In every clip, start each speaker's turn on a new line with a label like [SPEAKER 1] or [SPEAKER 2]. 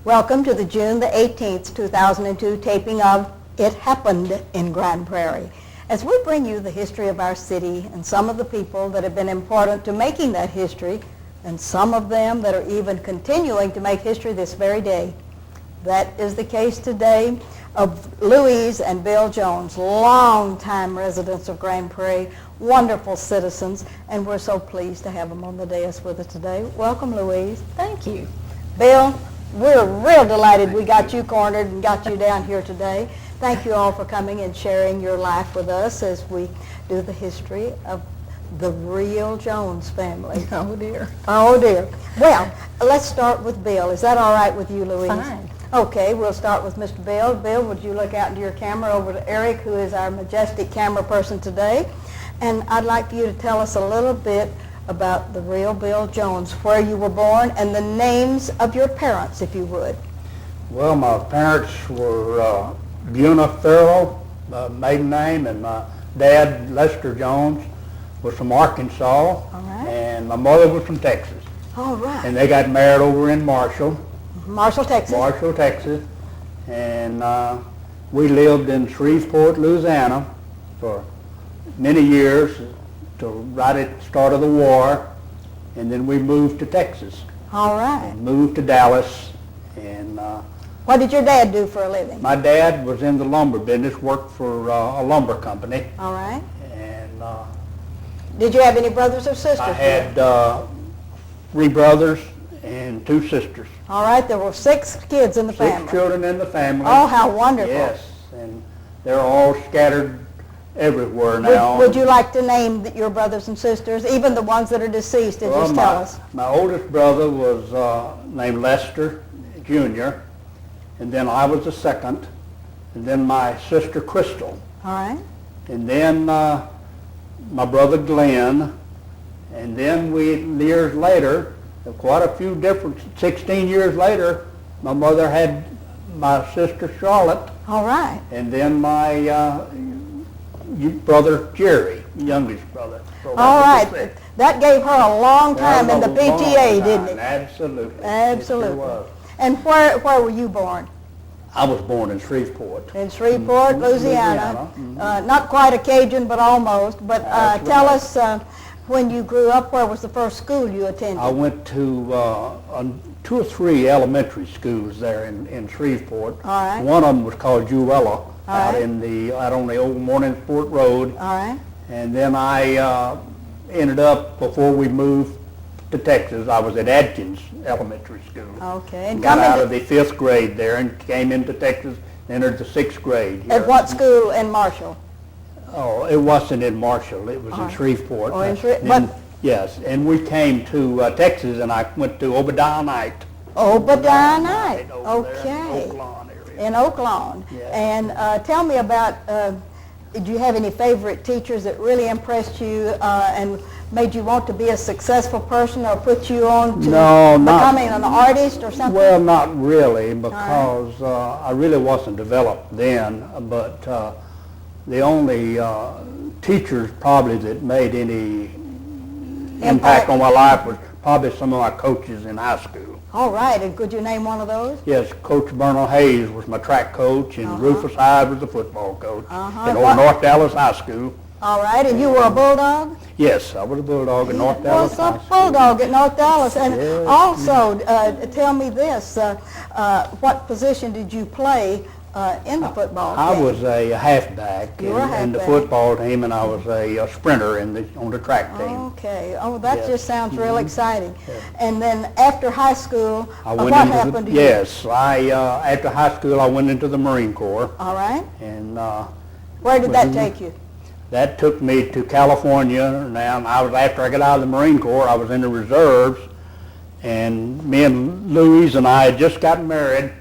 [SPEAKER 1] Welcome to the June the 18th, 2002 taping of It Happened in Grand Prairie. As we bring you the history of our city and some of the people that have been important to making that history, and some of them that are even continuing to make history this very day. That is the case today of Louise and Bill Jones, longtime residents of Grand Prairie, wonderful citizens, and we're so pleased to have them on the dais with us today. Welcome, Louise.
[SPEAKER 2] Thank you.
[SPEAKER 1] Bill, we're real delighted we got you cornered and got you down here today. Thank you all for coming and sharing your life with us as we do the history of the real Jones family.
[SPEAKER 2] Oh, dear.
[SPEAKER 1] Oh, dear. Well, let's start with Bill. Is that all right with you, Louise?
[SPEAKER 2] Fine.
[SPEAKER 1] Okay, we'll start with Mr. Bill. Bill, would you look out into your camera over to Eric, who is our majestic camera person today? And I'd like for you to tell us a little bit about the real Bill Jones, where you were born, and the names of your parents, if you would.
[SPEAKER 3] Well, my parents were Buna Farrell, maiden name, and my dad, Lester Jones, was from Arkansas,
[SPEAKER 1] All right.
[SPEAKER 3] and my mother was from Texas.
[SPEAKER 1] All right.
[SPEAKER 3] And they got married over in Marshall,
[SPEAKER 1] Texas.
[SPEAKER 3] And we lived in Shreveport, Louisiana for many years till right at the start of the war, and then we moved to Texas.
[SPEAKER 1] All right.
[SPEAKER 3] Moved to Dallas, and
[SPEAKER 1] What did your dad do for a living?
[SPEAKER 3] my dad was in the lumber business, worked for a lumber company,
[SPEAKER 1] All right.
[SPEAKER 3] and
[SPEAKER 1] Did you have any brothers or sisters?
[SPEAKER 3] I had 3 brothers and 2 sisters.
[SPEAKER 1] All right, there were 6 kids in the
[SPEAKER 3] 6
[SPEAKER 1] family.
[SPEAKER 3] children in the family.
[SPEAKER 1] Oh, how wonderful.
[SPEAKER 3] Yes, and they're all scattered everywhere now.
[SPEAKER 1] Would you like to name your brothers and sisters, even the ones that are deceased, and just tell us?
[SPEAKER 3] My oldest brother was named Lester Jr., and then I was the second, and then my sister Crystal,
[SPEAKER 1] All right.
[SPEAKER 3] and then my brother Glenn, and then years later, quite a few different, 16 years later, my mother had my sister Charlotte,
[SPEAKER 1] All right.
[SPEAKER 3] and then my brother Jerry, youngest brother. So that
[SPEAKER 1] All
[SPEAKER 3] was
[SPEAKER 1] right.
[SPEAKER 3] the 6.
[SPEAKER 1] That gave her a long time in the
[SPEAKER 3] That was a
[SPEAKER 1] PTA,
[SPEAKER 3] long
[SPEAKER 1] didn't
[SPEAKER 3] time.
[SPEAKER 1] it?
[SPEAKER 3] Absolutely.
[SPEAKER 1] Absolutely.
[SPEAKER 3] It sure was.
[SPEAKER 1] And where were you born?
[SPEAKER 3] I was born in Shreveport.
[SPEAKER 1] In Shreveport, Louisiana. Not quite a Cajun, but almost. But
[SPEAKER 3] That's
[SPEAKER 1] tell
[SPEAKER 3] right.
[SPEAKER 1] us, when you grew up, where was the first school you attended?
[SPEAKER 3] I went to 2 or 3 elementary schools there in Shreveport.
[SPEAKER 1] All right.
[SPEAKER 3] One of them was called Jewella, out
[SPEAKER 1] right.
[SPEAKER 3] out on the old Morningsport Road.
[SPEAKER 1] All right.
[SPEAKER 3] And then I ended up, before we moved to Texas, I was at Adkins Elementary School.
[SPEAKER 1] Okay. And
[SPEAKER 3] Got
[SPEAKER 1] coming
[SPEAKER 3] out
[SPEAKER 1] to-
[SPEAKER 3] of the 5th grade there and came into Texas, entered the 6th grade here.
[SPEAKER 1] At what school in Marshall?
[SPEAKER 3] Oh, it wasn't in Marshall, it was in Shreveport.
[SPEAKER 1] Oh, in
[SPEAKER 3] Then- Yes, and we came to Texas, and I went to Obadiah Knight.
[SPEAKER 1] Obadiah Knight.
[SPEAKER 3] Over there in
[SPEAKER 1] Okay.
[SPEAKER 3] Oak Lawn area.
[SPEAKER 1] In Oak Lawn.
[SPEAKER 3] Yeah.
[SPEAKER 1] And tell me about, did you have any favorite teachers that really impressed you and made you want to be a successful person, or put you on to
[SPEAKER 3] No, not-
[SPEAKER 1] becoming an artist or something?
[SPEAKER 3] Well, not really, because I really wasn't developed then, but the only teachers probably that made any impact on my life was probably some of my coaches in high school.
[SPEAKER 1] All right, and could you name one of those?
[SPEAKER 3] Yes, Coach Bernal Hayes was my track coach, and Rufus Hyde was the football coach at
[SPEAKER 1] What-
[SPEAKER 3] old North Dallas High School.
[SPEAKER 1] All right, and you were a Bulldog?
[SPEAKER 3] Yes, I was a Bulldog at North Dallas
[SPEAKER 1] Was a
[SPEAKER 3] High School.
[SPEAKER 1] Bulldog at North Dallas. And
[SPEAKER 3] Yes.
[SPEAKER 1] also, tell me this, what position did you play in the football
[SPEAKER 3] I
[SPEAKER 1] game?
[SPEAKER 3] was a halfback
[SPEAKER 1] You were a
[SPEAKER 3] in the
[SPEAKER 1] halfback.
[SPEAKER 3] football team, and I was a sprinter on the track team.
[SPEAKER 1] Okay. Oh, that
[SPEAKER 3] Yes.
[SPEAKER 1] just sounds real exciting. And then after high school,
[SPEAKER 3] I
[SPEAKER 1] what
[SPEAKER 3] went into
[SPEAKER 1] happened to you?
[SPEAKER 3] Yes, after high school I went into the Marine Corps,
[SPEAKER 1] All right.
[SPEAKER 3] and
[SPEAKER 1] Where did that take you?
[SPEAKER 3] that took me to California. Now after I got out of the Marine Corps, I was in the reserves, and me and Louise and I had just gotten married,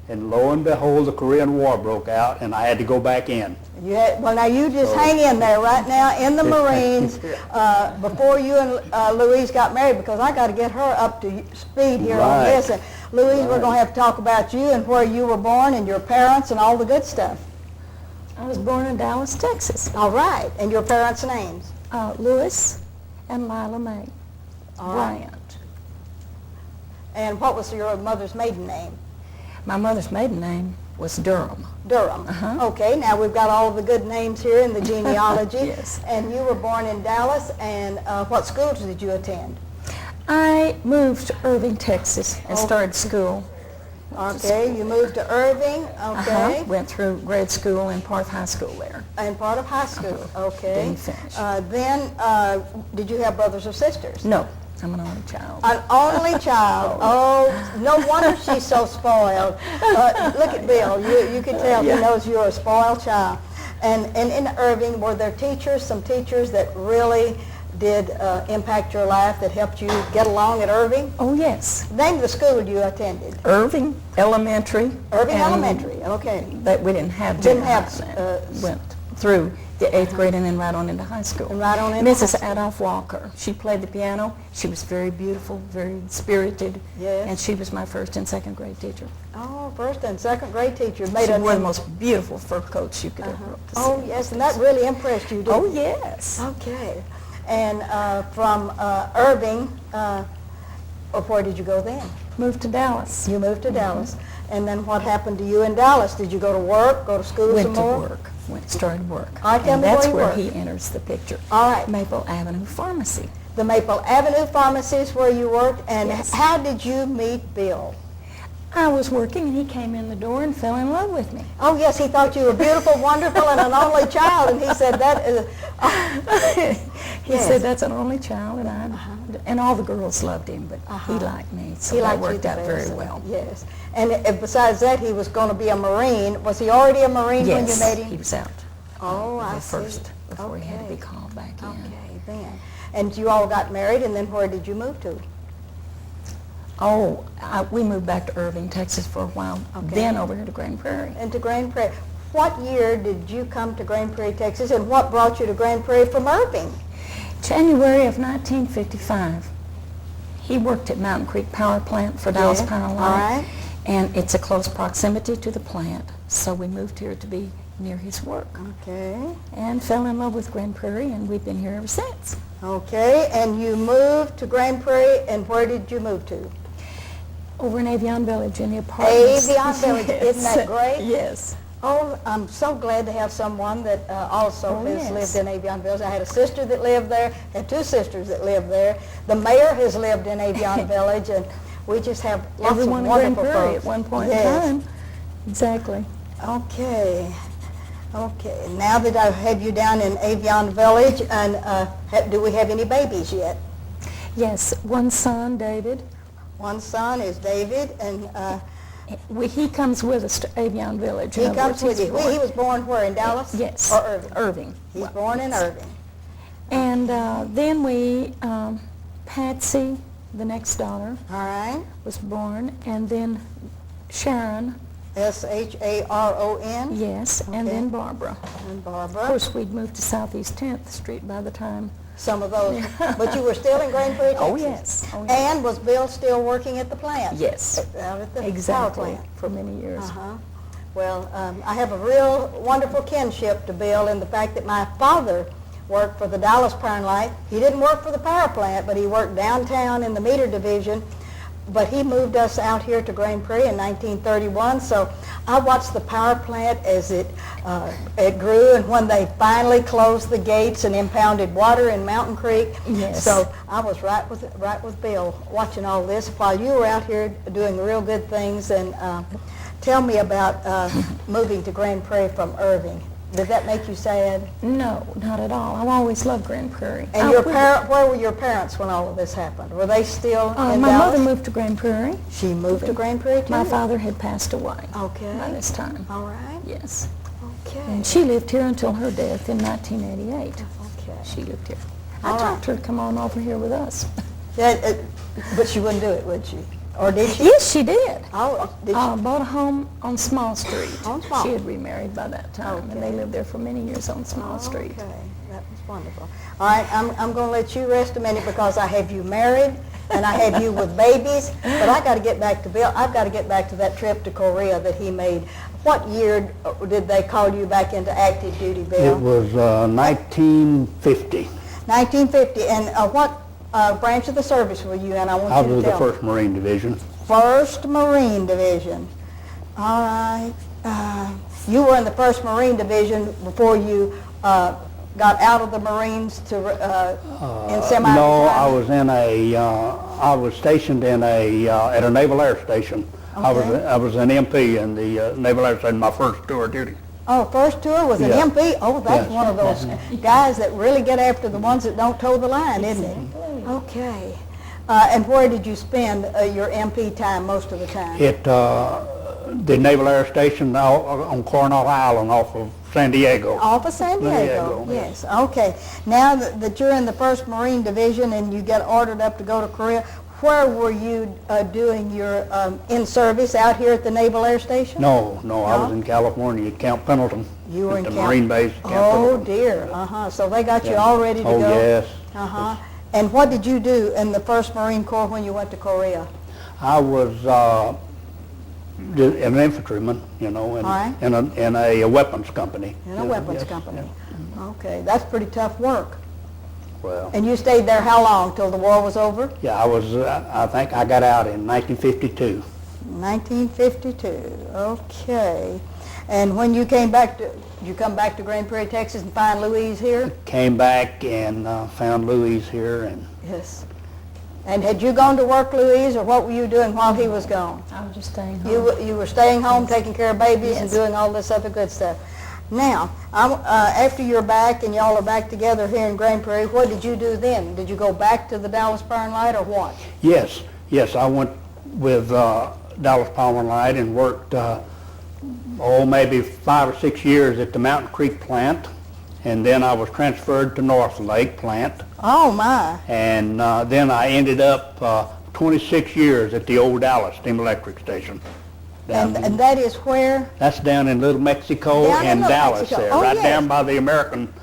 [SPEAKER 3] and lo and behold, the Korean War broke out, and I had to go back in.
[SPEAKER 1] Well, now you just hang in there right now in the Marines before you and Louise got married, because I got to get her up to speed here on
[SPEAKER 3] Right.
[SPEAKER 1] this. And Louise, we're
[SPEAKER 3] Right.
[SPEAKER 1] going to have to talk about you and where you were born and your parents and all the good stuff.
[SPEAKER 2] I was born in Dallas, Texas.
[SPEAKER 1] All right, and your parents' names?
[SPEAKER 2] Louis and Lila Mae
[SPEAKER 1] All right.
[SPEAKER 2] Bryant.
[SPEAKER 1] And what was your mother's maiden name?
[SPEAKER 2] My mother's maiden name was Durham.
[SPEAKER 1] Durham. Okay, now we've got all of the good names here in the genealogy.
[SPEAKER 2] Yes.
[SPEAKER 1] And you were born in Dallas, and what schools did you attend?
[SPEAKER 2] I moved to Irving, Texas, and started school.
[SPEAKER 1] Okay, you moved to Irving, okay.
[SPEAKER 2] Went through grade school and part of high school there.
[SPEAKER 1] And part of high school, okay.
[SPEAKER 2] Didn't finish.
[SPEAKER 1] Then, did you have brothers or sisters?
[SPEAKER 2] No, I'm an only child.
[SPEAKER 1] An only child. Oh, no wonder she's so spoiled. Look at Bill. You can tell he knows you're a spoiled child. And in Irving, were there some teachers that really did impact your life, that helped you get along at Irving?
[SPEAKER 2] Oh, yes.
[SPEAKER 1] Name the school you attended.
[SPEAKER 2] Irving Elementary.
[SPEAKER 1] Irving
[SPEAKER 2] and
[SPEAKER 1] Elementary, okay.
[SPEAKER 2] That we didn't have.
[SPEAKER 1] Didn't
[SPEAKER 2] junior
[SPEAKER 1] have,
[SPEAKER 2] high then. Went through the 8th grade and then right on into high school.
[SPEAKER 1] And right on into
[SPEAKER 2] Mrs.
[SPEAKER 1] high school.
[SPEAKER 2] Adolph Walker. She played the piano. She was very beautiful, very spirited.
[SPEAKER 1] Yes.
[SPEAKER 2] And she was my first and second grade teacher.
[SPEAKER 1] Oh, first and second grade teacher.
[SPEAKER 2] She
[SPEAKER 1] Made
[SPEAKER 2] wore the most beautiful fur coats you could ever hope to see.
[SPEAKER 1] Oh, yes, and that really impressed you, didn't
[SPEAKER 2] Oh,
[SPEAKER 1] it?
[SPEAKER 2] yes.
[SPEAKER 1] Okay. And from Irving, where did you go then?
[SPEAKER 2] Moved to Dallas.
[SPEAKER 1] You moved to Dallas. And then what happened to you in Dallas? Did you go to work, go to school
[SPEAKER 2] Went
[SPEAKER 1] some
[SPEAKER 2] to
[SPEAKER 1] more?
[SPEAKER 2] work. Started work.
[SPEAKER 1] All right, tell
[SPEAKER 2] And
[SPEAKER 1] me where
[SPEAKER 2] that's
[SPEAKER 1] you
[SPEAKER 2] where
[SPEAKER 1] worked.
[SPEAKER 2] he enters the picture.
[SPEAKER 1] All right.
[SPEAKER 2] Maple Avenue Pharmacy.
[SPEAKER 1] The Maple Avenue Pharmacy is where you worked. And
[SPEAKER 2] Yes.
[SPEAKER 1] how did you meet Bill?
[SPEAKER 2] I was working and he came in the door and fell in love with me.
[SPEAKER 1] Oh, yes, he thought you were beautiful, wonderful, and an only child. And he said that is...
[SPEAKER 2] He said that's an only child, and all the girls loved him, but he liked me, so
[SPEAKER 1] He
[SPEAKER 2] that
[SPEAKER 1] liked you
[SPEAKER 2] worked
[SPEAKER 1] the
[SPEAKER 2] out
[SPEAKER 1] best.
[SPEAKER 2] very well.
[SPEAKER 1] Yes. And besides that, he was going to be a Marine. Was he already a Marine when you
[SPEAKER 2] Yes,
[SPEAKER 1] met him?
[SPEAKER 2] he was out.
[SPEAKER 1] Oh, I
[SPEAKER 2] the
[SPEAKER 1] see.
[SPEAKER 2] first before he had to be
[SPEAKER 1] Okay.
[SPEAKER 2] called back in.
[SPEAKER 1] Okay, then. And you all got married, and then where did you move to?
[SPEAKER 2] Oh, we moved back to Irving, Texas for a while,
[SPEAKER 1] Okay.
[SPEAKER 2] then over here to Grand Prairie.
[SPEAKER 1] And to Grand Prairie. What year did you come to Grand Prairie, Texas, and what brought you to Grand Prairie from Irving?
[SPEAKER 2] January of 1955. He worked at Mountain Creek Power Plant for Dallas Power Line.
[SPEAKER 1] All right.
[SPEAKER 2] And it's a close proximity to the plant, so we moved here to be near his work.
[SPEAKER 1] Okay.
[SPEAKER 2] And fell in love with Grand Prairie, and we've been here ever since.
[SPEAKER 1] Okay, and you moved to Grand Prairie, and where did you move to?
[SPEAKER 2] Over in Avion Village in the apartments.
[SPEAKER 1] Avion Village, isn't that great?
[SPEAKER 2] Yes.
[SPEAKER 1] Oh, I'm so glad to have someone that also
[SPEAKER 2] Oh,
[SPEAKER 1] has
[SPEAKER 2] yes.
[SPEAKER 1] lived in Avion Village. I had a sister that lived there, had two sisters that lived there. The mayor has lived in Avion Village, and we just have lots
[SPEAKER 2] Everyone
[SPEAKER 1] of
[SPEAKER 2] in Grand
[SPEAKER 1] wonderful
[SPEAKER 2] Prairie
[SPEAKER 1] folks.
[SPEAKER 2] at one point
[SPEAKER 1] Yes.
[SPEAKER 2] in time. Exactly.
[SPEAKER 1] Okay. Okay. Now that I have you down in Avion Village, and do we have any babies yet?
[SPEAKER 2] Yes, one son, David.
[SPEAKER 1] One son is David, and
[SPEAKER 2] He comes with us to Avion Village.
[SPEAKER 1] he
[SPEAKER 2] In other
[SPEAKER 1] comes
[SPEAKER 2] words,
[SPEAKER 1] with you. He was born where, in Dallas?
[SPEAKER 2] Yes.
[SPEAKER 1] Or Irving?
[SPEAKER 2] Irving.
[SPEAKER 1] He's
[SPEAKER 2] Well,
[SPEAKER 1] born in
[SPEAKER 2] yes.
[SPEAKER 1] Irving.
[SPEAKER 2] And then we, Patsy, the next daughter,
[SPEAKER 1] All right.
[SPEAKER 2] was born, and then Sharon,
[SPEAKER 1] Sharon,
[SPEAKER 2] yes, and
[SPEAKER 1] Okay.
[SPEAKER 2] then Barbara.
[SPEAKER 1] and
[SPEAKER 2] Of
[SPEAKER 1] Barbara.
[SPEAKER 2] course, we'd moved to Southeast 10th Street by the time.
[SPEAKER 1] Some of those. But you were still in Grand Prairie, Texas?
[SPEAKER 2] Oh, yes. Oh, yes.
[SPEAKER 1] And was Bill still working at the plant?
[SPEAKER 2] Yes.
[SPEAKER 1] Out at the power
[SPEAKER 2] Exactly,
[SPEAKER 1] plant?
[SPEAKER 2] for many years.
[SPEAKER 1] Uh-huh. Well, I have a real wonderful kinship to Bill in the fact that my father worked for the Dallas Power Line. He didn't work for the power plant, but he worked downtown in the meter division. But he moved us out here to Grand Prairie in 1931, so I watched the power plant as it grew, and when they finally closed the gates and impounded water in Mountain Creek.
[SPEAKER 2] Yes.
[SPEAKER 1] So I was right with Bill watching all this while you were out here doing real good things. And tell me about moving to Grand Prairie from Irving. Did that make you sad?
[SPEAKER 2] No, not at all. I've always loved Grand Prairie.
[SPEAKER 1] And
[SPEAKER 2] Oh,
[SPEAKER 1] where were your parents when all of this happened? Were they still in
[SPEAKER 2] my
[SPEAKER 1] Dallas?
[SPEAKER 2] mother moved to Grand Prairie.
[SPEAKER 1] She moved to Grand Prairie too?
[SPEAKER 2] My father had passed away
[SPEAKER 1] Okay.
[SPEAKER 2] by this time.
[SPEAKER 1] All right.
[SPEAKER 2] Yes.
[SPEAKER 1] Okay.
[SPEAKER 2] And she lived here until her death in 1988.
[SPEAKER 1] Okay.
[SPEAKER 2] She lived here.
[SPEAKER 1] All
[SPEAKER 2] I
[SPEAKER 1] right.
[SPEAKER 2] talked her to come on over here with us.
[SPEAKER 1] But she wouldn't do it, would she? Or did she?
[SPEAKER 2] Yes, she did.
[SPEAKER 1] Oh, did she?
[SPEAKER 2] Bought a home on Small Street.
[SPEAKER 1] On Small.
[SPEAKER 2] She had remarried by that time, and they
[SPEAKER 1] Okay.
[SPEAKER 2] lived there for many years on Small Street.
[SPEAKER 1] Okay, that was wonderful. All right, I'm going to let you rest a minute because I have you married and I have you with babies. But I got to get back to Bill. I've got to get back to that trip to Korea that he made. What year did they call you back into active duty, Bill?
[SPEAKER 3] It was 1950.
[SPEAKER 1] 1950. And what branch of the service were you in? I want
[SPEAKER 3] I
[SPEAKER 1] you to
[SPEAKER 3] was the
[SPEAKER 1] tell me.
[SPEAKER 3] 1st Marine Division.
[SPEAKER 1] 1st Marine Division. All right. You were in the 1st Marine Division before you got out of the Marines to in semi-retirement?
[SPEAKER 3] No, I was stationed in at a Naval Air Station.
[SPEAKER 1] Okay.
[SPEAKER 3] I was an MP in the Naval Air Station, my first tour of duty.
[SPEAKER 1] Oh, first tour was an
[SPEAKER 3] Yeah.
[SPEAKER 1] MP? Oh, that's
[SPEAKER 3] Yes.
[SPEAKER 1] one of those guys that really get after the ones that don't toe the line, isn't it? Okay. And where did you spend your MP time most of the time?
[SPEAKER 3] At the Naval Air Station on Coronado Island off of San Diego.
[SPEAKER 1] Off of San Diego, yes. Okay. Now that you're in the 1st Marine Division and you get ordered up to go to Korea, where were you doing your in-service, out here at the Naval Air Station?
[SPEAKER 3] No, I was in California at Camp Pendleton.
[SPEAKER 1] You were in
[SPEAKER 3] at the
[SPEAKER 1] Camp-
[SPEAKER 3] Marine base at Camp
[SPEAKER 1] Oh,
[SPEAKER 3] Pendleton.
[SPEAKER 1] dear. So they got you all ready to
[SPEAKER 3] Oh,
[SPEAKER 1] go?
[SPEAKER 3] yes.
[SPEAKER 1] And what did you do in the 1st Marine Corps when you went to Korea?
[SPEAKER 3] I was an infantryman, you know,
[SPEAKER 1] All right.
[SPEAKER 3] in a weapons company.
[SPEAKER 1] In a weapons
[SPEAKER 3] Yes,
[SPEAKER 1] company.
[SPEAKER 3] yeah.
[SPEAKER 1] Okay, that's pretty tough work.
[SPEAKER 3] Well,
[SPEAKER 1] And you stayed there how long, till the war was over?
[SPEAKER 3] yeah, I think I got out in 1952.
[SPEAKER 1] 1952, okay. And when you came back to, did you come back to Grand Prairie, Texas and find Louise here?
[SPEAKER 3] Came back and found Louise here, and
[SPEAKER 1] Yes. And had you gone to work, Louise, or what were you doing while he was gone?
[SPEAKER 2] I was just staying home.
[SPEAKER 1] You were staying home, taking care of babies and
[SPEAKER 2] Yes.
[SPEAKER 1] doing all this other good stuff. Now, after you're back and y'all are back together here in Grand Prairie, what did you do then? Did you go back to the Dallas Power and Light or what?
[SPEAKER 3] yes, I went with Dallas Power and Light and worked, maybe 5 or 6 years at the Mountain Creek plant, and then I was transferred to North Lake plant,
[SPEAKER 1] Oh, my.
[SPEAKER 3] and then I ended up 26 years at the old Dallas Steam Electric Station.
[SPEAKER 1] And that is where?
[SPEAKER 3] That's down in Little Mexico
[SPEAKER 1] Down in
[SPEAKER 3] and
[SPEAKER 1] Little
[SPEAKER 3] Dallas
[SPEAKER 1] Mexico.
[SPEAKER 3] there,
[SPEAKER 1] Oh,
[SPEAKER 3] right
[SPEAKER 1] yes.
[SPEAKER 3] down by the American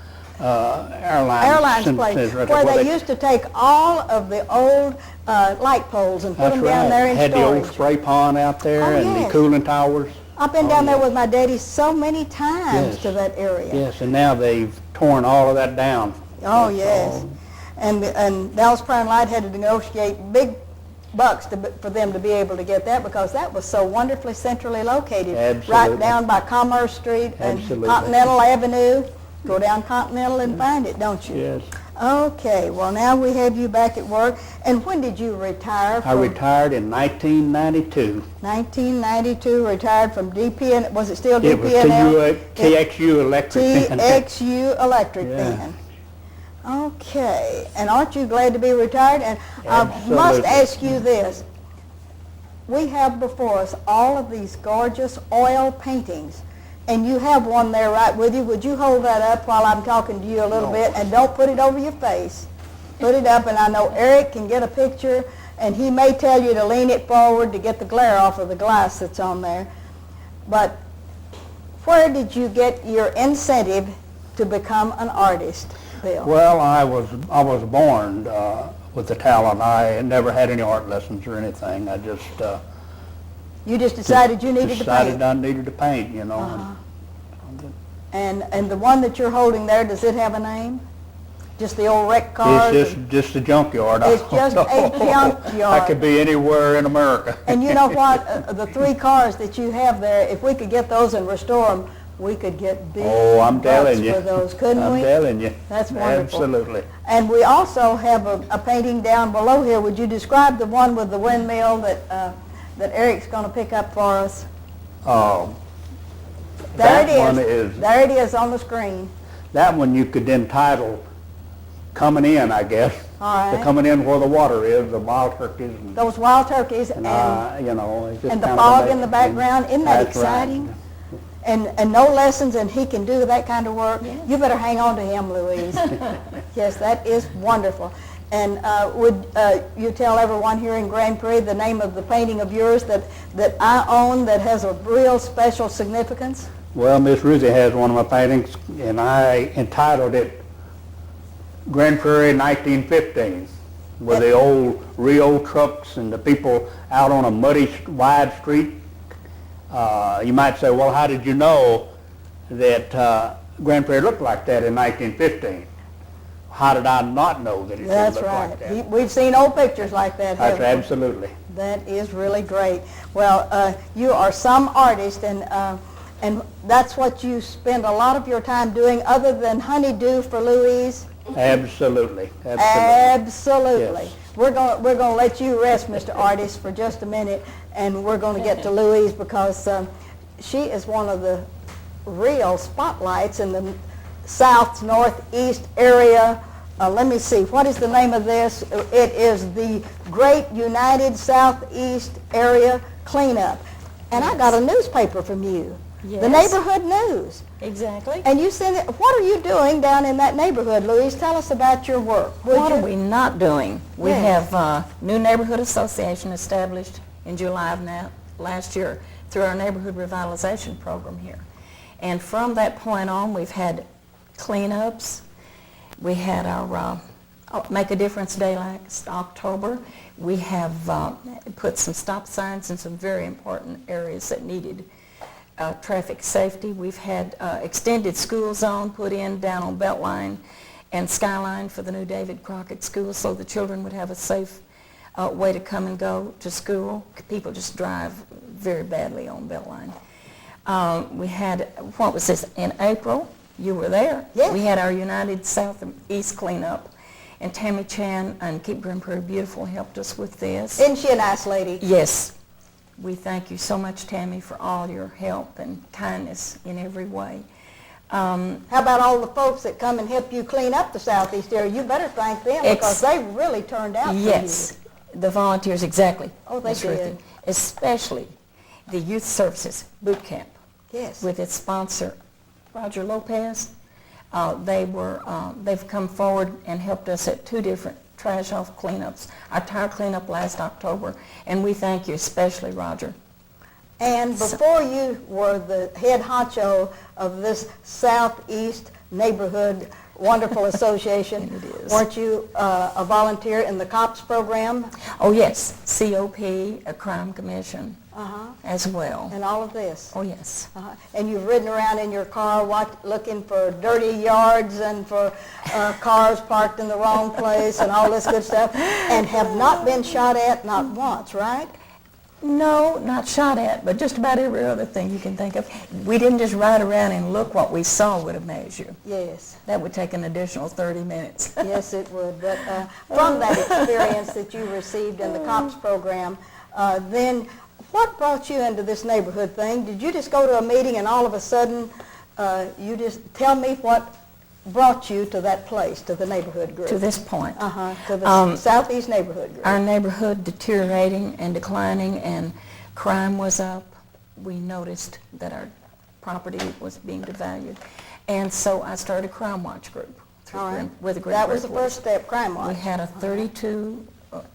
[SPEAKER 1] Airlines place,
[SPEAKER 3] right
[SPEAKER 1] where
[SPEAKER 3] there,
[SPEAKER 1] they used to take all of the old light poles and put
[SPEAKER 3] That's
[SPEAKER 1] them down
[SPEAKER 3] right.
[SPEAKER 1] there in
[SPEAKER 3] Had
[SPEAKER 1] storage.
[SPEAKER 3] the old spray pond out there
[SPEAKER 1] Oh,
[SPEAKER 3] and
[SPEAKER 1] yes.
[SPEAKER 3] the cooling towers.
[SPEAKER 1] I've been down there with my daddy so many times
[SPEAKER 3] Yes.
[SPEAKER 1] to that area.
[SPEAKER 3] Yes, and now they've torn all of that down.
[SPEAKER 1] Oh, yes. And Dallas Power and Light had to negotiate big bucks for them to be able to get that, because that was so wonderfully centrally located.
[SPEAKER 3] Absolutely.
[SPEAKER 1] Right down by Commerce Street and
[SPEAKER 3] Absolutely.
[SPEAKER 1] Continental Avenue. Go down Continental and find it, don't you?
[SPEAKER 3] Yes.
[SPEAKER 1] Okay, well now we have you back at work. And when did you retire
[SPEAKER 3] I
[SPEAKER 1] from?
[SPEAKER 3] retired in 1992.
[SPEAKER 1] 1992, retired from DPN, was it still
[SPEAKER 3] It was
[SPEAKER 1] DPNL?
[SPEAKER 3] TXU Electric.
[SPEAKER 1] TXU Electric
[SPEAKER 3] Yeah.
[SPEAKER 1] then. Okay, and aren't you glad to be retired? And I must
[SPEAKER 3] Absolutely.
[SPEAKER 1] ask you this. We have before us all of these gorgeous oil paintings, and you have one there right with you. Would you hold that up while I'm talking to you a little bit, and don't put it over your face. Put it up, and I know Eric can get a picture, and he may tell you to lean it forward to get the glare off of the glass that's on there. But where did you get your incentive to become an artist, Bill?
[SPEAKER 3] Well, I was born with the talent. I never had any art lessons or anything. I just
[SPEAKER 1] You just decided you needed to
[SPEAKER 3] decided
[SPEAKER 1] paint.
[SPEAKER 3] I needed to paint, you know.
[SPEAKER 1] And the one that you're holding there, does it have a name? Just the old wreck cars?
[SPEAKER 3] It's just a junkyard.
[SPEAKER 1] It's just a junkyard.
[SPEAKER 3] I could be anywhere in America.
[SPEAKER 1] And you know what? The 3 cars that you have there, if we could get those and restore them, we could get big
[SPEAKER 3] Oh, I'm telling
[SPEAKER 1] bucks
[SPEAKER 3] you.
[SPEAKER 1] for those, couldn't we?
[SPEAKER 3] I'm telling you.
[SPEAKER 1] That's wonderful.
[SPEAKER 3] Absolutely.
[SPEAKER 1] And we also have a painting down below here. Would you describe the one with the windmill that Eric's going to pick up for us? There
[SPEAKER 3] That
[SPEAKER 1] it
[SPEAKER 3] one
[SPEAKER 1] is.
[SPEAKER 3] is-
[SPEAKER 1] There it is on the screen.
[SPEAKER 3] That one you could then title Coming In, I guess.
[SPEAKER 1] All
[SPEAKER 3] The
[SPEAKER 1] right.
[SPEAKER 3] coming in where the water is, the wild turkeys and,
[SPEAKER 1] Those wild turkeys and
[SPEAKER 3] you know, it's just
[SPEAKER 1] and the
[SPEAKER 3] kind of
[SPEAKER 1] fog
[SPEAKER 3] a-
[SPEAKER 1] in the background. Isn't that
[SPEAKER 3] That's right.
[SPEAKER 1] exciting? And no lessons, and he can do that kind of work. You better hang on to him, Louise. Yes, that is wonderful. And would you tell everyone here in Grand Prairie the name of the painting of yours that I own that has a real special significance?
[SPEAKER 3] Well, Miss Ruthie has one of my paintings, and I entitled it Grand Prairie 1915, with the old Rio trucks and the people out on a muddy, wide street. You might say, well, how did you know that Grand Prairie looked like that in 1915? how did I not know that it did
[SPEAKER 1] That's
[SPEAKER 3] look
[SPEAKER 1] right.
[SPEAKER 3] like that?
[SPEAKER 1] We've seen old pictures like that,
[SPEAKER 3] That's
[SPEAKER 1] haven't we?
[SPEAKER 3] absolutely.
[SPEAKER 1] That is really great. Well, you are some artist, and that's what you spend a lot of your time doing, other than honeydew for Louise.
[SPEAKER 3] Absolutely.
[SPEAKER 1] Absolutely.
[SPEAKER 3] Yes.
[SPEAKER 1] We're going to let you rest, Mr. Artist, for just a minute, and we're going to get to Louise because she is one of the real spotlights in the south northeast area. Let me see, what is the name of this? It is the Great United Southeast Area Cleanup. And I got a newspaper from you,
[SPEAKER 2] Yes.
[SPEAKER 1] the Neighborhood News.
[SPEAKER 2] Exactly.
[SPEAKER 1] And you send it, what are you doing down in that neighborhood, Louise? Tell us about your work. would
[SPEAKER 2] What
[SPEAKER 1] you?
[SPEAKER 2] are we not doing? We
[SPEAKER 1] Yes.
[SPEAKER 2] have a new neighborhood association established in July of last year through our neighborhood revitalization program here. And from that point on, we've had cleanups. We had our Make a Difference Day last October. We have put some stop signs in some very important areas that needed traffic safety. We've had extended school zone put in down on Beltline and Skyline for the new David Crockett School so the children would have a safe way to come and go to school. People just drive very badly on Beltline. We had, what was this, in April? You were there.
[SPEAKER 1] Yes.
[SPEAKER 2] We had our United Southeast cleanup, and Tammy Chan and Keep Grand Prairie Beautiful helped us with this.
[SPEAKER 1] Isn't she a nice lady?
[SPEAKER 2] Yes. We thank you so much, Tammy, for all your help and kindness in every way.
[SPEAKER 1] How about all the folks that come and help you clean up the southeast area? You better thank them because they really turned out for you.
[SPEAKER 2] Yes, the volunteers, exactly.
[SPEAKER 1] Oh, they
[SPEAKER 2] Miss Ruthie.
[SPEAKER 1] did.
[SPEAKER 2] Especially the Youth Services Boot Camp
[SPEAKER 1] Yes.
[SPEAKER 2] with its sponsor, Roger Lopez. They've come forward and helped us at 2 different trash off cleanups, our tire cleanup last October, and we thank you especially, Roger.
[SPEAKER 1] And before you were the head honcho of this Southeast Neighborhood Wonderful Association,
[SPEAKER 2] It is.
[SPEAKER 1] weren't you a volunteer in the COPS program?
[SPEAKER 2] Oh yes, COP, a crime commission as well.
[SPEAKER 1] And all of this?
[SPEAKER 2] Oh yes.
[SPEAKER 1] And you've ridden around in your car looking for dirty yards and for cars parked in the wrong place and all this good stuff, and have not been shot at not once, right?
[SPEAKER 2] No, not shot at, but just about every other thing you can think of. We didn't just ride around and look. What we saw would amaze you.
[SPEAKER 1] Yes.
[SPEAKER 2] That would take an additional 30 minutes.
[SPEAKER 1] Yes, it would. But from that experience that you received in the COPS program, then what brought you into this neighborhood thing? Did you just go to a meeting and all of a sudden you just tell me what brought you to that place, to the neighborhood group?
[SPEAKER 2] To this point.
[SPEAKER 1] To the Southeast Neighborhood Group.
[SPEAKER 2] Our neighborhood deteriorating and declining, and crime was up. We noticed that our property was being devalued. And so I started a Crime Watch group
[SPEAKER 1] All right.
[SPEAKER 2] with the
[SPEAKER 1] That was the first step, Crime Watch.
[SPEAKER 2] We had 32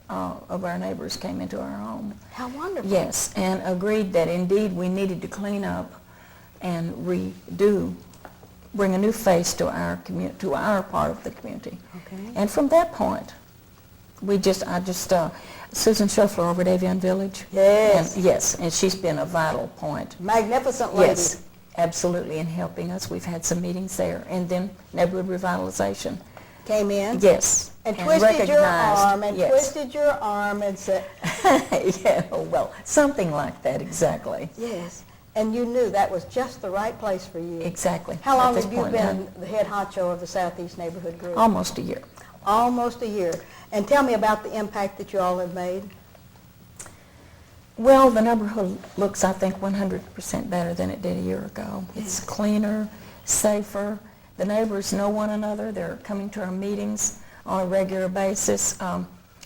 [SPEAKER 2] of our neighbors came into our home.
[SPEAKER 1] How wonderful.
[SPEAKER 2] Yes, and agreed that indeed we needed to clean up and bring a new face to our community, to our part of the community.
[SPEAKER 1] Okay.
[SPEAKER 2] And from that point, Susan Shuffler over at Avion Village.
[SPEAKER 1] Yes.
[SPEAKER 2] And, yes, and she's been a vital point.
[SPEAKER 1] Magnificent lady.
[SPEAKER 2] Yes, absolutely, in helping us. We've had some meetings there. And then neighborhood revitalization.
[SPEAKER 1] Came in.
[SPEAKER 2] Yes.
[SPEAKER 1] And twisted your
[SPEAKER 2] recognized-
[SPEAKER 1] arm and
[SPEAKER 2] yes.
[SPEAKER 1] twisted your arm and said,
[SPEAKER 2] Yeah, well, something like that, exactly.
[SPEAKER 1] yes. And you knew that was just the right place for you.
[SPEAKER 2] Exactly.
[SPEAKER 1] How long
[SPEAKER 2] at this
[SPEAKER 1] have you
[SPEAKER 2] point in
[SPEAKER 1] been
[SPEAKER 2] time.
[SPEAKER 1] the head honcho of the Southeast Neighborhood Group?
[SPEAKER 2] Almost a year.
[SPEAKER 1] Almost a year. And tell me about the impact that you all have made.
[SPEAKER 2] Well, the neighborhood looks, I think, 100% better than it did a year ago. It's cleaner, safer. The neighbors know one another. They're coming to our meetings on a regular basis.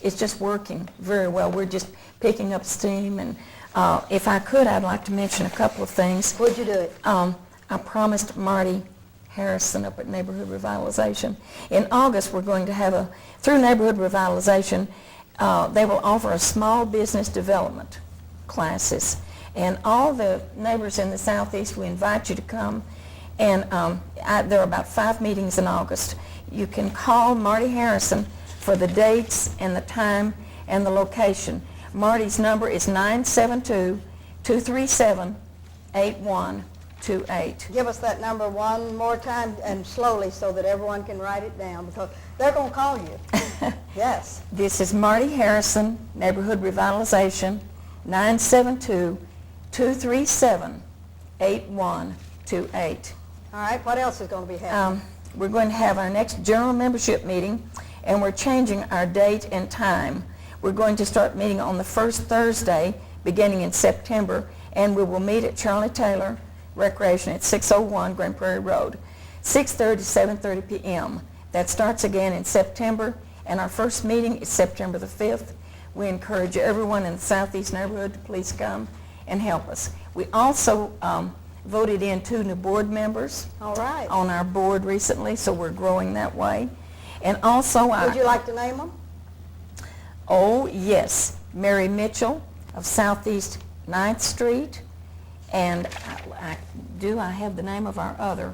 [SPEAKER 2] It's just working very well. We're just picking up steam. And if I could, I'd like to mention a couple of things.
[SPEAKER 1] Would you do it?
[SPEAKER 2] I promised Marty Harrison up at Neighborhood Revitalization. In August, we're going to have through Neighborhood Revitalization, they will offer a small business development classes. And all the neighbors in the Southeast, we invite you to come. And there are about 5 meetings in August. You can call Marty Harrison for the dates and the time and the location. Marty's number is 972-237-8120. 2128.
[SPEAKER 1] Give us that number one more time and slowly so that everyone can write it down because they're going to call you. Yes.
[SPEAKER 2] This is Marty Harrison, Neighborhood Revitalization, 972-237-8128.
[SPEAKER 1] All right. What else is going to be happening?
[SPEAKER 2] We're going to have our next general membership meeting, and we're changing our date and time. We're going to start meeting on the first Thursday beginning in September, and we will meet at Charlie Taylor Recreation at 601 Grand Prairie Road, 6:30 to 7:30 p.m. That starts again in September, and our first meeting is September the 5th. We encourage everyone in the Southeast neighborhood to please come and help us. We also voted in 2 new board members
[SPEAKER 1] All right.
[SPEAKER 2] on our board recently, so we're growing that way. And also
[SPEAKER 1] Would you like to name them?
[SPEAKER 2] Oh, yes. Mary Mitchell of Southeast 9th Street, and I have the name of our other,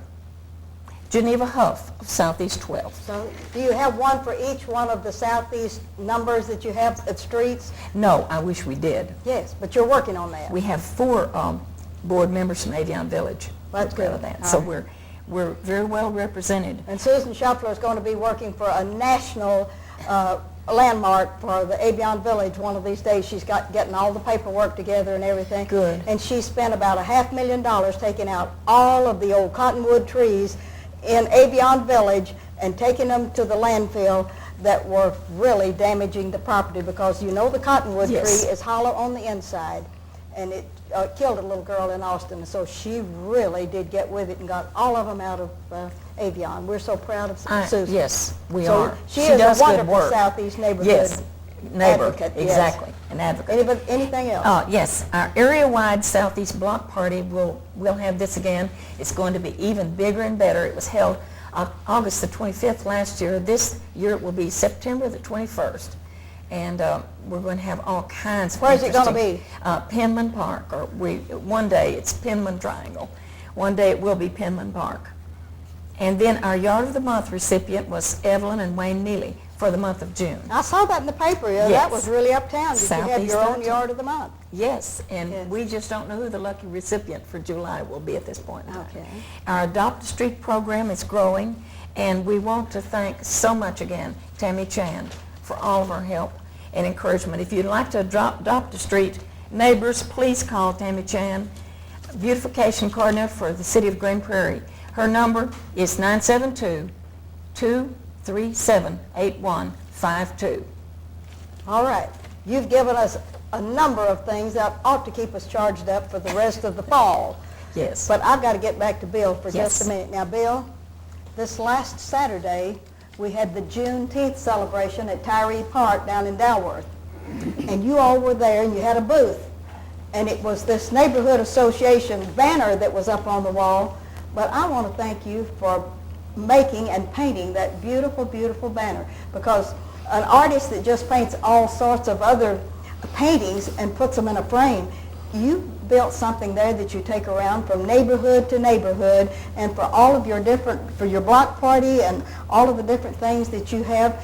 [SPEAKER 2] Geneva Huff of Southeast 12th.
[SPEAKER 1] So do you have one for each one of the southeast numbers that you have at streets?
[SPEAKER 2] No, I wish we did.
[SPEAKER 1] Yes, but you're working on that.
[SPEAKER 2] We have 4 board members from Avion Village.
[SPEAKER 1] That's
[SPEAKER 2] We're proud
[SPEAKER 1] good.
[SPEAKER 2] of that.
[SPEAKER 1] All
[SPEAKER 2] So
[SPEAKER 1] right.
[SPEAKER 2] we're very well represented.
[SPEAKER 1] And Susan Shuffler is going to be working for a national landmark for the Avion Village one of these days. She's getting all the paperwork together and everything.
[SPEAKER 2] Good.
[SPEAKER 1] And she spent about $500,000 taking out all of the old cottonwood trees in Avion Village and taking them to the landfill that were really damaging the property because you know the cottonwood
[SPEAKER 2] Yes.
[SPEAKER 1] tree is hollow on the inside, and it killed a little girl in Austin. So she really did get with it and got all of them out of Avion. We're so proud of Susan.
[SPEAKER 2] Yes, we
[SPEAKER 1] So
[SPEAKER 2] are.
[SPEAKER 1] she is
[SPEAKER 2] does
[SPEAKER 1] a
[SPEAKER 2] good
[SPEAKER 1] wonderful
[SPEAKER 2] work.
[SPEAKER 1] Southeast neighborhood
[SPEAKER 2] Yes, neighbor,
[SPEAKER 1] advocate. Yes.
[SPEAKER 2] exactly, an advocate.
[SPEAKER 1] Anything else?
[SPEAKER 2] Yes, our area-wide Southeast Block Party, we'll have this again. It's going to be even bigger and better. It was held August the 25th last year. This year it will be September the 21st. And we're going to have all kinds of
[SPEAKER 1] Where is it gonna
[SPEAKER 2] interesting- Penman Park, or one day it's Penman Triangle. One day it will be Penman Park. And then our Yard of the Month recipient was Evelyn and Wayne Neely for the month of June.
[SPEAKER 1] I saw that in the paper. That
[SPEAKER 2] Yes.
[SPEAKER 1] was really uptown. Did you have
[SPEAKER 2] Southeast
[SPEAKER 1] your own
[SPEAKER 2] uptown.
[SPEAKER 1] yard of the month?
[SPEAKER 2] Yes, and
[SPEAKER 1] Yes.
[SPEAKER 2] we just don't know who the lucky recipient for July will be at this point in time.
[SPEAKER 1] Okay.
[SPEAKER 2] Our Adopt a Street program is growing, and we want to thank so much again Tammy Chan for all of her help and encouragement. If you'd like to adopt a street, neighbors, please call Tammy Chan, beautification coordinator for the city of Grand Prairie. Her number is 972-237-8152.
[SPEAKER 1] All right. You've given us a number of things that ought to keep us charged up for the rest of the fall.
[SPEAKER 2] Yes.
[SPEAKER 1] But I've got to get back to Bill for
[SPEAKER 2] Yes.
[SPEAKER 1] just a minute. Now, Bill, this last Saturday, we had the Juneteenth celebration at Prairie Park down in Dalworth. And you all were there, and you had a booth. And it was this neighborhood association banner that was up on the wall. But I want to thank you for making and painting that beautiful, beautiful banner. Because an artist that just paints all sorts of other paintings and puts them in a frame, you built something there that you take around from neighborhood to neighborhood, and for all of your different, for your block party and all of the different things that you have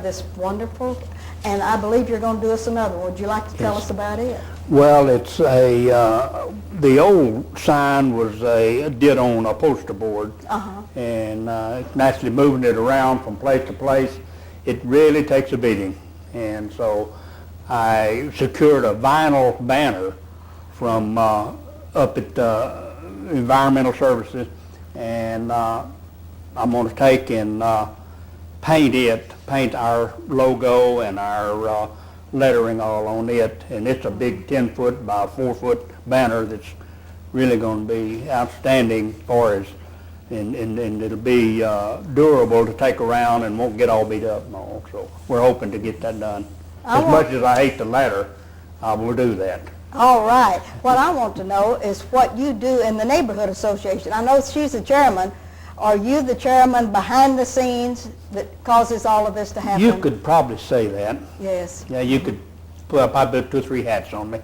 [SPEAKER 1] this wonderful, and I believe you're going to do us another one. Would you like to tell us about it?
[SPEAKER 3] Well, it's the old sign was did on a poster board, and naturally moving it around from place to place, it really takes a beating. And so I secured a vinyl banner from up at Environmental Services, and I'm going to take and paint our logo and our lettering all on it, and it's a big 10-foot by 4-foot banner that's really going to be outstanding for us, and it'll be durable to take around and won't get all beat up and all. So we're hoping to get that done. As much as I hate the letter, I will do that.
[SPEAKER 1] All right. What I want to know is what you do in the neighborhood association. I know she's the chairman. Are you the chairman behind the scenes that causes all of this to happen?
[SPEAKER 3] You could probably say that.
[SPEAKER 1] Yes.
[SPEAKER 3] Yeah, you could put probably 2 or 3 hats on me.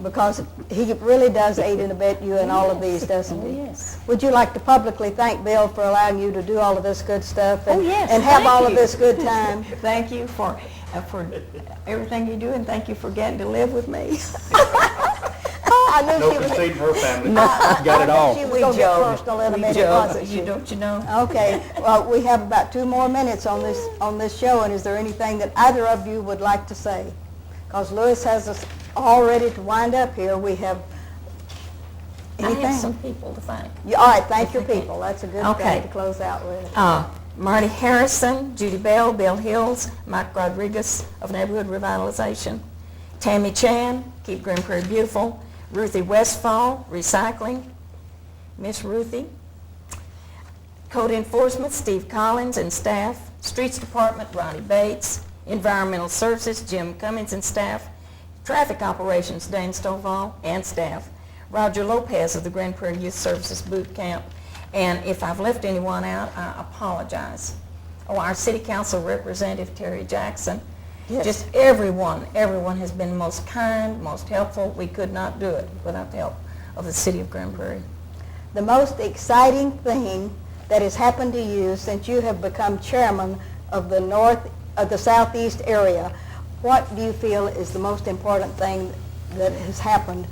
[SPEAKER 1] Because he really does aid and abet you in all of these, doesn't he?
[SPEAKER 2] Yes.
[SPEAKER 1] Would you like to publicly thank Bill for allowing you to do all of this good stuff and,
[SPEAKER 2] Yes,
[SPEAKER 1] and have
[SPEAKER 2] thank
[SPEAKER 1] all of
[SPEAKER 2] you.
[SPEAKER 1] this good time?
[SPEAKER 2] Thank you for everything you do, and thank you for getting to live with me.
[SPEAKER 1] Oh, I knew
[SPEAKER 3] No
[SPEAKER 1] she was.
[SPEAKER 3] conceit in her family. Got it all.
[SPEAKER 1] She was going to get personal in a minute, wasn't she?
[SPEAKER 2] Don't you know?
[SPEAKER 1] Okay, well, we have about 2 more minutes on this show, and is there anything that either of you would like to say? Because Lewis has us all ready to wind up here. We have anything?
[SPEAKER 2] I have some people to thank.
[SPEAKER 1] All right, thank your people. That's a good
[SPEAKER 2] Okay.
[SPEAKER 1] thing to close out with.
[SPEAKER 2] Marty Harrison, Judy Bell, Bill Hills, Mike Rodriguez of Neighborhood Revitalization, Tammy Chan, Keep Grand Prairie Beautiful, Ruthie Westfall, Recycling, Miss Ruthie, Code Enforcement, Steve Collins and staff, Streets Department, Ronnie Bates, Environmental Services, Jim Cummings and staff, Traffic Operations, Dane Stovall and staff, Roger Lopez of the Grand Prairie Youth Services Boot Camp, and if I've left anyone out, I apologize. Oh, our City Council Representative, Terry Jackson.
[SPEAKER 1] Yes.
[SPEAKER 2] Just everyone has been most kind, most helpful. We could not do it without the help of the City of Grand Prairie.
[SPEAKER 1] The most exciting thing that has happened to you since you have become chairman of the Southeast area, what do you feel is the most important thing that has happened